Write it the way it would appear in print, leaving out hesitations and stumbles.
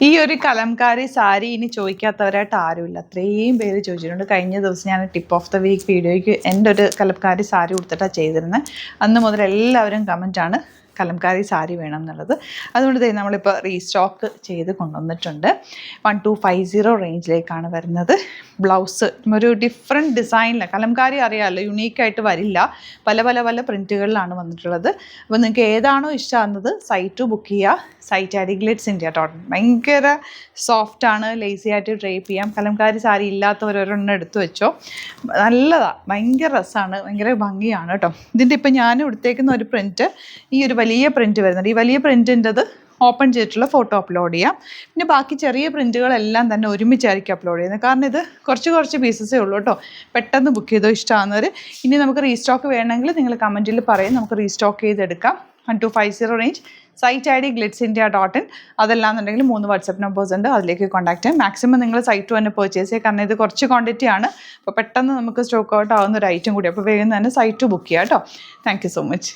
ഈ ഒരു കലംകാരി സാരി ഇനി ചോദിക്കാത്തവരായിട്ട് ആരുമില്ല. അത്രയും പേര് ചോദിച്ചിട്ടുണ്ട്. കഴിഞ്ഞ ദിവസം ഞാൻ ടിപ്പ് ഓഫ് ദ വീക്ക് വീഡിയോയ്ക്ക് എൻ്റെ ഒരു കലംകാരി സാരി കൊടുത്തിട്ടാണ് ചെയ്തിരുന്നത്. അന്ന് മുതൽ എല്ലാവരും കമൻറ്റാണ് കലംകാരി സാരി വേണം എന്നുള്ളത്. അതുകൊണ്ട് നമ്മളിപ്പോൾ റീസ്റ്റോക്ക് ചെയ്ത് കൊണ്ടുവന്നിട്ടുണ്ട്. 1250 റേഞ്ചിലേക്കാണ് വരുന്നത്. ബ്ലൗസ് ഒരു ഡിഫറെൻറ്റ് ഡിസൈനിലാണ്. കലംകാരി അറിയാമല്ലോ, യുണീക്കായിട്ട് വരില്ല. പല പല പല പ്രിൻറ്റുകളിലാണ് വന്നിട്ടുള്ളത്. അപ്പോൾ നിങ്ങൾക്ക് ഏതാണോ ഇഷ്ടമാകുന്നത് സൈറ്റ് ബുക്ക് ചെയ്യുക. Site I D glitz India .in. ഭയങ്കര സോഫ്റ്റാണ്, ലേസി ആയിട്ട് ഡ്രൈപ്പ് ചെയ്യാം. കലംകാരി സാരി ഇല്ലാത്തവരൊരെണ്ണം എടുത്തു വെച്ചോ, നല്ലതാണ്, ഭയങ്കര രസമാണ്, ഭയങ്കര ഭംഗിയാണ് കേട്ടോ. ഇതിൻ്റെ ഇപ്പം ഞാൻ എടുത്തേക്കുന്ന ഒരു പ്രിൻറ്റ്, ഈ ഒരു വലിയ പ്രിൻറ്റ് വരുന്നുണ്ട്. ഈ വലിയ പ്രിൻറ്റിൻ്റെത് ഓപ്പൺ ചെയ്തിട്ടുള്ള ഫോട്ടോ അപ്ലോഡ് ചെയ്യാം. പിന്നെ ബാക്കി ചെറിയ പ്രിൻറ്റുകളെല്ലാം തന്നെ ഒരുമിച്ചായിരിക്കും അപ്ലോഡ് ചെയ്യുന്നത്. കാരണം ഇത് കുറച്ച് പീസസേ ഉള്ളൂ കേട്ടോ. പെട്ടെന്ന് ബുക്ക് ചെയ്തോ ഇഷ്ടമാകുന്നവർ. ഇനി നമുക്ക് റീസ്റ്റോക്ക് വേണമെങ്കിൽ നിങ്ങൾ കമൻറ്റിൽ പറയും, നമുക്ക് റീസ്റ്റോക്ക് ചെയ്തെടുക്കാം. 1250 range. Site I D glitzindia.in. അതല്ലാന്നുണ്ടെങ്കിൽ 3 വാട്സപ്പ് നമ്പേഴ്സ് ഉണ്ട്, അതിലേക്ക് കോൺടാക്ട് ചെയ്യാം. മാക്സിമം നിങ്ങൾ സൈറ്റ് തന്നെ പർച്ചേസ് ചെയ്യുക. കാരണം ഇത് കുറച്ച് ക്വാണ്ടിറ്റി ആണ്. അപ്പോൾ പെട്ടെന്ന് നമുക്ക് സ്റ്റോക്ക് ഔട്ട് ആവുന്ന ഒരു ഐറ്റം കൂടി. അപ്പോൾ വേഗം തന്നെ സൈറ്റ് ബുക്ക് ചെയ്യാം കേട്ടോ. Thank you so much.